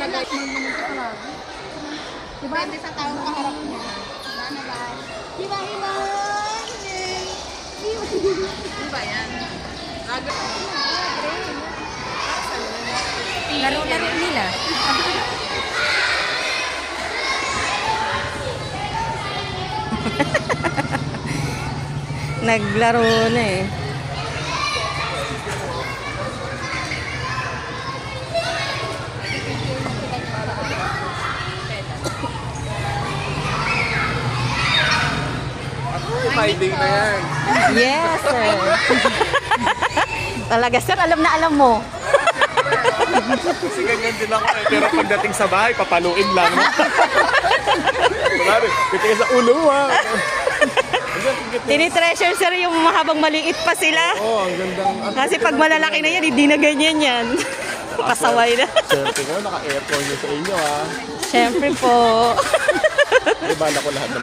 naman ito palagi. Diba? Depende sa taong kaharap niya. Ano ba? Diba, diba? Di ba yan? Laro-laro nila. Naglaro na eh. Hiding na yan. Yes, sir. Talaga, sir, alam na alam mo. Kasi ganyan din ako eh. Pero pagdating sa bahay, papaluin lang. Kunwari, titingin sa ulo ha. Tinitreasure, sir, yung mahabang maliit pa sila. Oo, ang gandang... Kasi pag malalaki na yan, hindi na ganyan yan. Pasaway na. Siyempre ko, naka-aircon nyo sa inyo ha. Siyempre po. Ibala ko lahat ng